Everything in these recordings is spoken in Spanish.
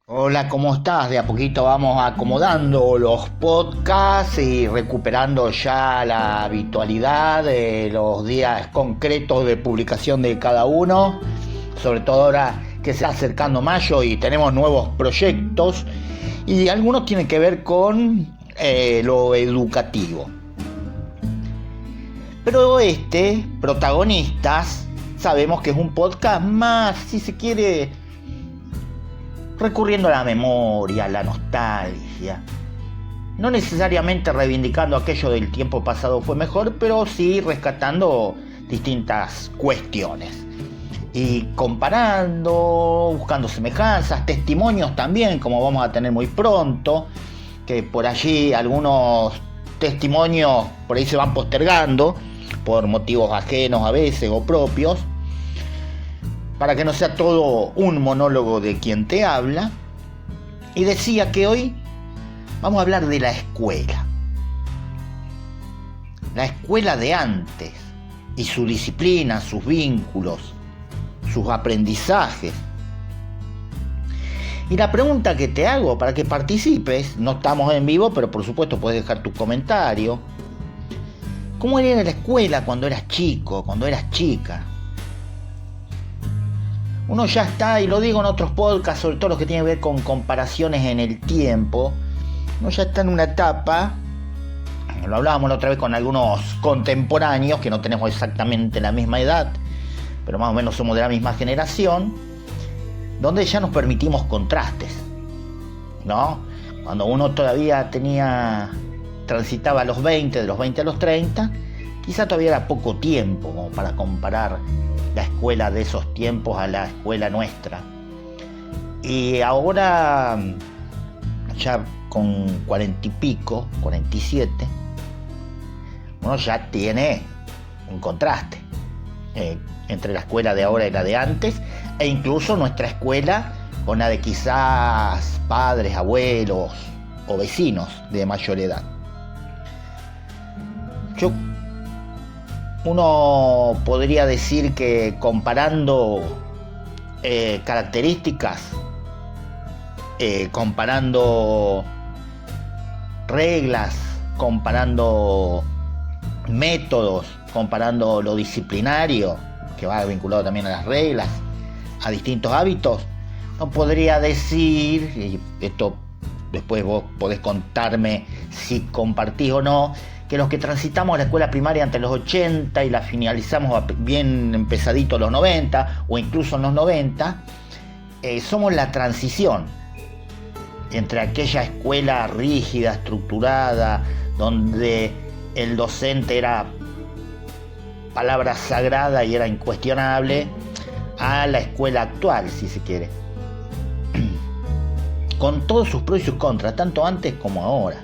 Hola, ¿cómo estás? De a poquito vamos acomodando los podcasts y recuperando ya la habitualidad de los días concretos de publicación de cada uno, sobre todo ahora que se está acercando mayo y tenemos nuevos proyectos y algunos tienen que ver con lo educativo. Pero protagonistas, sabemos que es un podcast más, si se quiere, recurriendo a la memoria, a la nostalgia. No necesariamente reivindicando aquello del tiempo pasado fue mejor, pero sí rescatando distintas cuestiones. Y comparando, buscando semejanzas, testimonios también, como vamos a tener muy pronto, que por allí algunos testimonios por ahí se van postergando, por motivos ajenos a veces o propios, para que no sea todo un monólogo de quien te habla. Y decía que hoy vamos a hablar de la escuela de antes, y su disciplina, sus vínculos, sus aprendizajes. Y la pregunta que te hago para que participes, no estamos en vivo, pero por supuesto puedes dejar tu comentario. ¿Cómo era la escuela cuando eras chico, cuando eras chica? Uno ya está, y lo digo en otros podcasts, sobre todo los que tienen que ver con comparaciones en el tiempo, uno ya está en una etapa, lo hablábamos la otra vez con algunos contemporáneos, que no tenemos exactamente la misma edad, pero más o menos somos de la misma generación, donde ya nos permitimos contrastes, ¿no? Cuando uno todavía transitaba a los 20, de los 20 a los 30, quizá todavía era poco tiempo como para comparar la escuela de esos tiempos a la escuela nuestra. Y ahora, ya con 40 y pico, 47, uno ya tiene un contraste entre la escuela de ahora y la de antes, e incluso nuestra escuela con la de quizás padres, abuelos o vecinos de mayor edad. Uno podría decir que comparando características, comparando reglas, comparando métodos, comparando lo disciplinario, que va vinculado también a las reglas, a distintos hábitos, uno podría decir, y esto después vos podés contarme si compartís o no, que los que transitamos la escuela primaria entre los 80 y la finalizamos bien empezadito los 90 o incluso en los 90, somos la transición entre aquella escuela rígida, estructurada, donde el docente era palabra sagrada y era incuestionable, a la escuela actual, si se quiere, con todos sus pros y sus contras, tanto antes como ahora.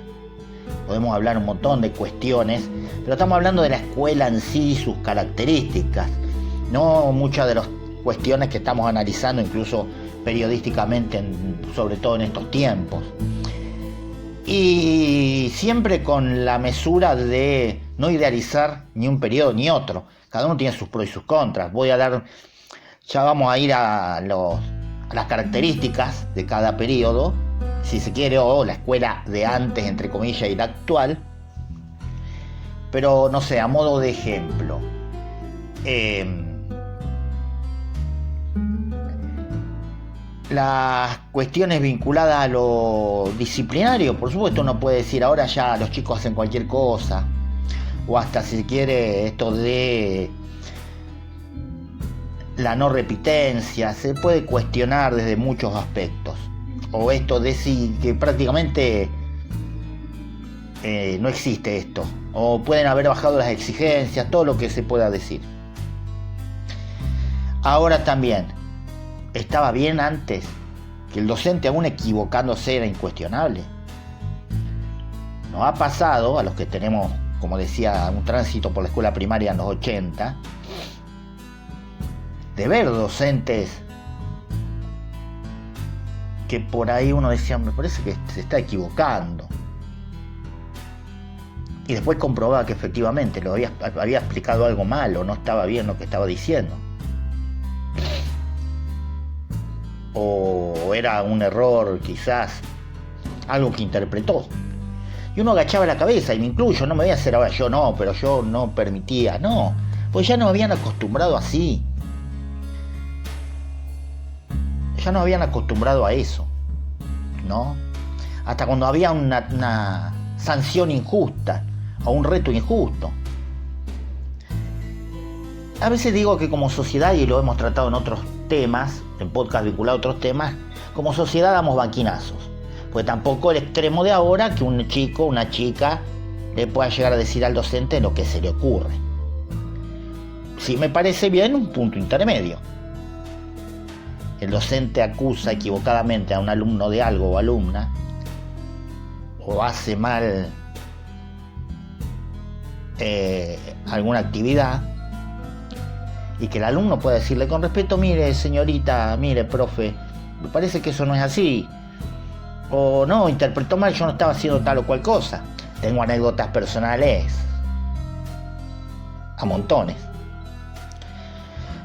Podemos hablar un montón de cuestiones, pero estamos hablando de la escuela en sí y sus características, no muchas de las cuestiones que estamos analizando, incluso periodísticamente, sobre todo en estos tiempos. Y siempre con la mesura de no idealizar ni un periodo ni otro. Cada uno tiene sus pros y sus contras. Ya vamos a ir a las características de cada periodo, si se quiere, o la escuela de antes, entre comillas, y la actual. Pero no sé, a modo de ejemplo, las cuestiones vinculadas a lo disciplinario, por supuesto, uno puede decir ahora ya los chicos hacen cualquier cosa, o hasta si se quiere esto de la no repitencia, se puede cuestionar desde muchos aspectos. O esto de si que prácticamente no existe esto, o pueden haber bajado las exigencias, todo lo que se pueda decir. Ahora también, estaba bien antes, que el docente aún equivocándose era incuestionable. Nos ha pasado a los que tenemos, como decía, un tránsito por la escuela primaria en los 80, de ver docentes que por ahí uno decía, me parece que se está equivocando, y después comprobaba que efectivamente había explicado algo mal o no estaba bien lo que estaba diciendo. O o era un error quizás, algo que interpretó. Y uno agachaba la cabeza, y me incluyo, no me voy a hacer ahora yo no, pero yo no permitía, no, pues ya nos habían acostumbrado así. Ya nos habían acostumbrado a eso, ¿no? Hasta cuando había una sanción injusta o un reto injusto. A veces digo que como sociedad, y lo hemos tratado en otros temas, en podcast vinculados a otros temas, como sociedad damos banquinazos. Pues tampoco el extremo de ahora que un chico, una chica, le pueda llegar a decir al docente lo que se le ocurre. Sí me parece bien un punto intermedio. El docente acusa equivocadamente a un alumno de algo o alumna, o hace mal alguna actividad, y que el alumno pueda decirle con respeto: mire señorita, mire profe, me parece que eso no es así, o no, interpretó mal, yo no estaba haciendo tal o cual cosa. Tengo anécdotas personales a montones.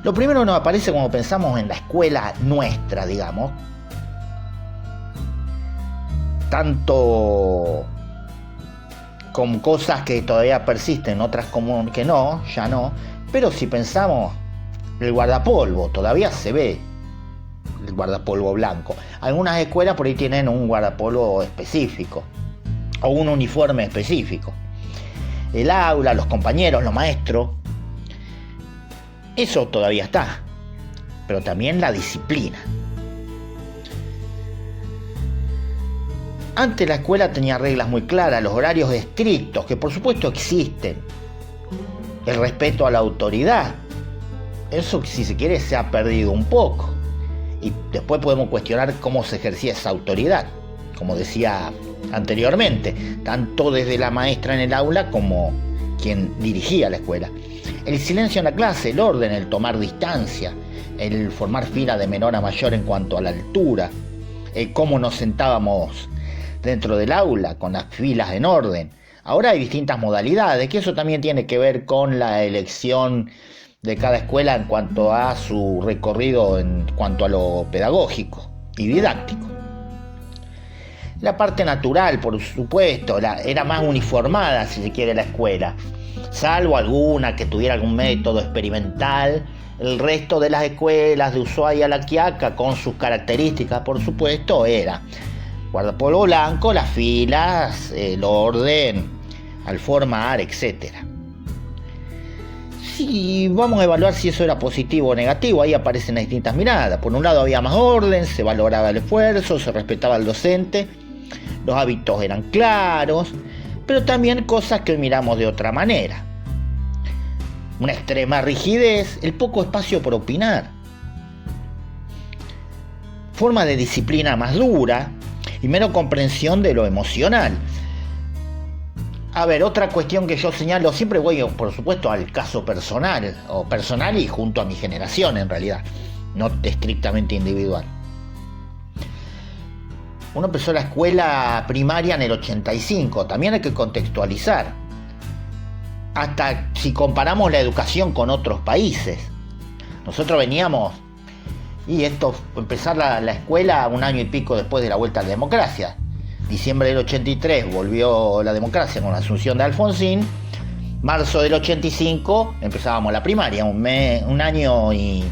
Lo primero que nos aparece cuando pensamos en la escuela nuestra, digamos, tanto con cosas que todavía persisten, otras como que no, ya no, pero si pensamos, el guardapolvo, todavía se ve el guardapolvo blanco. Algunas escuelas por ahí tienen un guardapolvo específico o un uniforme específico. El aula, los compañeros, los maestros, eso todavía está, pero también la disciplina. Antes la escuela tenía reglas muy claras, los horarios estrictos, que por supuesto existen. El respeto a la autoridad. Eso, si se quiere, se ha perdido un poco. Y después podemos cuestionar cómo se ejercía esa autoridad, como decía anteriormente, tanto desde la maestra en el aula como quien dirigía la escuela. El silencio en la clase, el orden, el tomar distancia, el formar fila de menor a mayor en cuanto a la altura, el cómo nos sentábamos dentro del aula con las filas en orden. Ahora hay distintas modalidades, que eso también tiene que ver con la elección de cada escuela en cuanto a su recorrido, en cuanto a lo pedagógico y didáctico. La parte natural, por supuesto, era más uniformada, si se quiere, la escuela. Salvo alguna que tuviera algún método experimental, el resto de las escuelas de Ushuaia, La Quiaca, con sus características, por supuesto, era guardapolvo blanco, las filas, el orden, al formar, etc. Si vamos a evaluar si eso era positivo o negativo, ahí aparecen las distintas miradas. Por un lado había más orden, se valoraba el esfuerzo, se respetaba al docente, los hábitos eran claros, pero también cosas que hoy miramos de otra manera. Una extrema rigidez, el poco espacio por opinar, forma de disciplina más dura y menos comprensión de lo emocional. A ver, otra cuestión que yo señalo, siempre voy, por supuesto, al caso personal, o personal y junto a mi generación en realidad, no estrictamente individual. Uno empezó la escuela primaria en el 85, también hay que contextualizar. Hasta si comparamos la educación con otros países. Nosotros veníamos, y esto, empezar la escuela un año y pico después de la vuelta a la democracia. Diciembre del 83 volvió la democracia con la asunción de Alfonsín. Marzo del 85 empezábamos la primaria, un año y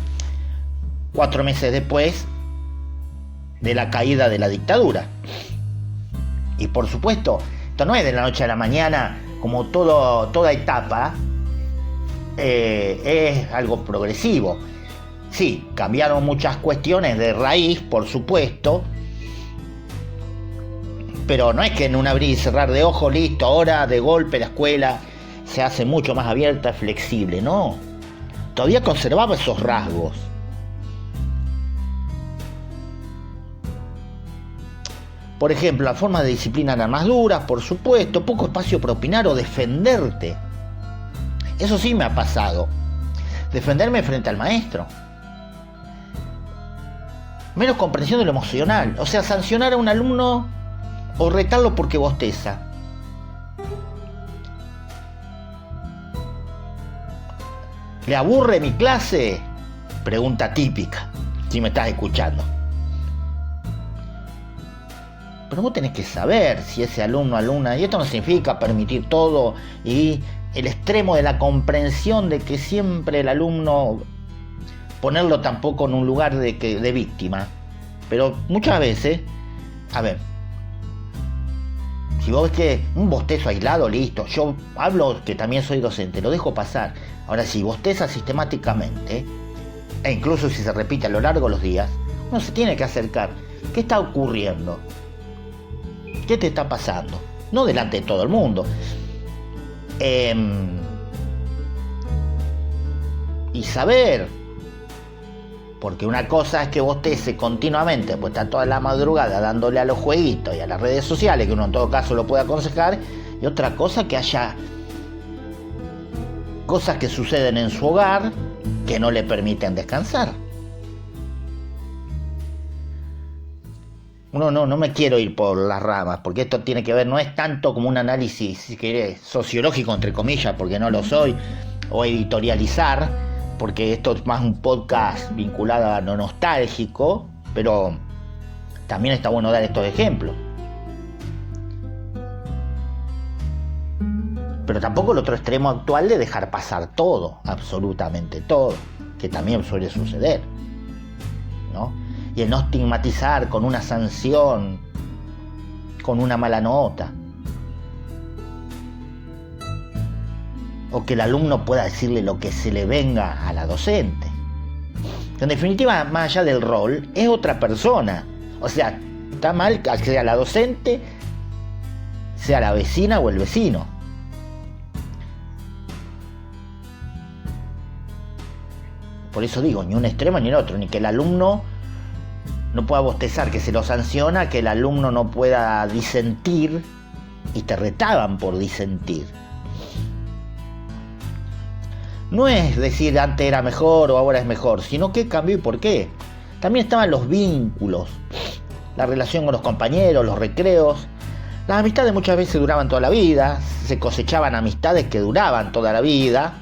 4 meses después de la caída de la dictadura. Y por supuesto, esto no es de la noche a la mañana, como toda etapa, es algo progresivo. Sí, cambiaron muchas cuestiones de raíz, por supuesto, pero no es que en un abrir y cerrar de ojos, listo, ahora de golpe la escuela se hace mucho más abierta, flexible, no. Todavía conservaba esos rasgos. Por ejemplo, las formas de disciplina eran más duras, por supuesto, poco espacio para opinar o defenderte. Eso sí me ha pasado. Defenderme frente al maestro. Menos comprensión de lo emocional. O sea, sancionar a un alumno o retarlo porque bosteza. ¿Le aburre mi clase? Pregunta típica, si me estás escuchando. Pero vos tenés que saber si ese alumno, alumna, y esto no significa permitir todo y el extremo de la comprensión de que siempre el alumno, ponerlo tampoco en un lugar de víctima, pero muchas veces, a ver, si vos ves que un bostezo aislado, listo, yo hablo que también soy docente, lo dejo pasar. Ahora, si bosteza sistemáticamente, e incluso si se repite a lo largo de los días, uno se tiene que acercar. ¿Qué está ocurriendo? ¿Qué te está pasando? No delante de todo el mundo. Y saber, porque una cosa es que bostece continuamente, pues está toda la madrugada dándole a los jueguitos y a las redes sociales, que uno en todo caso lo puede aconsejar, y otra cosa que haya cosas que suceden en su hogar que no le permiten descansar. No me quiero ir por las ramas, porque esto tiene que ver, no es tanto como un análisis, si querés, sociológico, entre comillas, porque no lo soy, o editorializar, porque esto es más un podcast vinculado a lo nostálgico, pero también está bueno dar estos ejemplos. Pero tampoco el otro extremo actual de dejar pasar todo, absolutamente todo, que también suele suceder, ¿no? Y el no estigmatizar con una sanción, con una mala nota. O que el alumno pueda decirle lo que se le venga a la docente. En definitiva, más allá del rol, es otra persona. O sea, está mal que sea la docente, sea la vecina o el vecino. Por eso digo, ni un extremo ni el otro, ni que el alumno no pueda bostezar, que se lo sanciona, que el alumno no pueda disentir, y te retaban por disentir. No es decir antes era mejor o ahora es mejor, sino qué cambió y por qué. También estaban los vínculos, la relación con los compañeros, los recreos. Las amistades muchas veces duraban toda la vida, se cosechaban amistades que duraban toda la vida.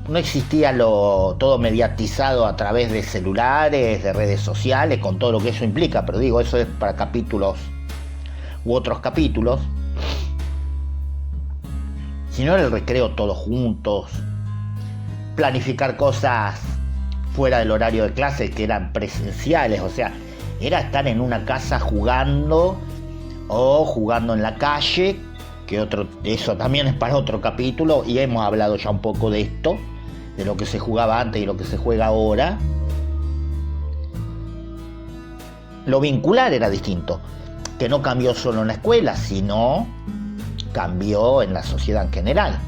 No existía todo mediatizado a través de celulares, de redes sociales, con todo lo que eso implica, pero digo, eso es para capítulos u otros capítulos. Sino era el recreo todos juntos, planificar cosas fuera del horario de clase que eran presenciales, o sea, era estar en una casa jugando o jugando en la calle, que eso también es para otro capítulo, y hemos hablado ya un poco de esto, de lo que se jugaba antes y lo que se juega ahora. Lo vincular era distinto, que no cambió solo en la escuela, sino cambió en la sociedad en general.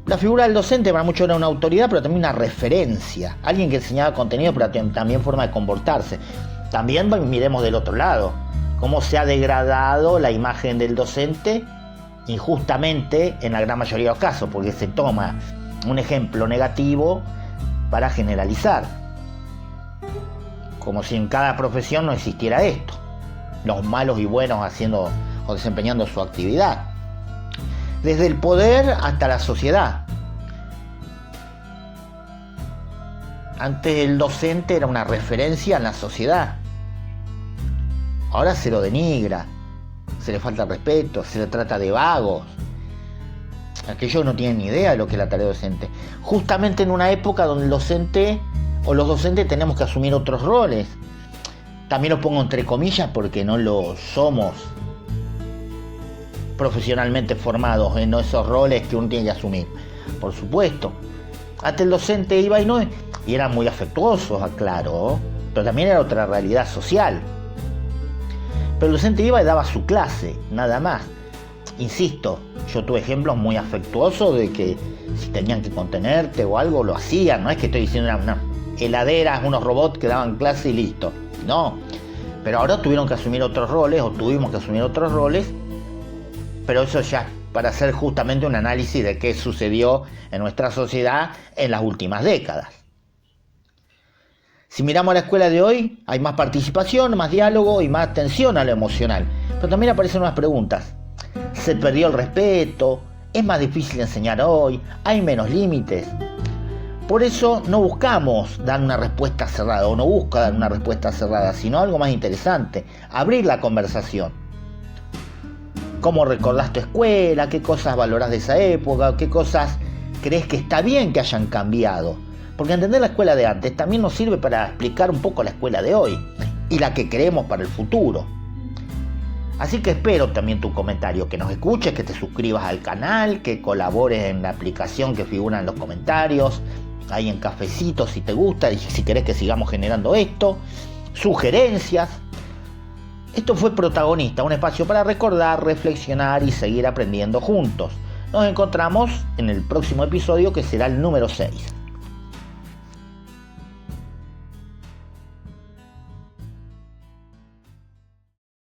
La figura del docente para muchos era una autoridad, pero también una referencia, alguien que enseñaba contenido, pero también forma de comportarse. También miremos del otro lado, cómo se ha degradado la imagen del docente injustamente en la gran mayoría de los casos, porque se toma un ejemplo negativo para generalizar, como si en cada profesión no existiera esto, los malos y buenos haciendo o desempeñando su actividad, desde el poder hasta la sociedad. Antes el docente era una referencia en la sociedad, ahora se lo denigra, se le falta respeto, se le trata de vagos. Aquellos no tienen ni idea de lo que es la tarea docente. Justamente en una época donde el docente o los docentes tenemos que asumir otros roles. También lo pongo entre comillas porque no lo somos profesionalmente formados en esos roles que uno tiene que asumir. Por supuesto. Antes el docente iba y eran muy afectuosos, aclaro, pero también era otra realidad social. Pero el docente iba y daba su clase, nada más. Insisto, yo tuve ejemplos muy afectuosos de que si tenían que contenerte o algo, lo hacían. No es que estoy diciendo una heladeras, unos robots que daban clase y listo. No. Pero ahora tuvieron que asumir otros roles, o tuvimos que asumir otros roles. Pero eso ya para hacer justamente un análisis de qué sucedió en nuestra sociedad en las últimas décadas. Si miramos a la escuela de hoy, hay más participación, más diálogo y más atención a lo emocional. Pero también aparecen unas preguntas. ¿Se perdió el respeto? ¿Es más difícil enseñar hoy? ¿Hay menos límites? Por eso no buscamos dar una respuesta cerrada, o no busca dar una respuesta cerrada, sino algo más interesante, abrir la conversación. ¿Cómo recordás tu escuela? ¿Qué cosas valorás de esa época? ¿Qué cosas crees que está bien que hayan cambiado? Porque entender la escuela de antes también nos sirve para explicar un poco la escuela de hoy y la que queremos para el futuro. Así que espero también tu comentario, que nos escuches, que te suscribas al canal, que colabores en la aplicación que figura en los comentarios, ahí en Cafecito si te gusta y si querés que sigamos generando esto, sugerencias. Esto fue Protagonista, un espacio para recordar, reflexionar y seguir aprendiendo juntos. Nos encontramos en el próximo episodio, que será el número 6.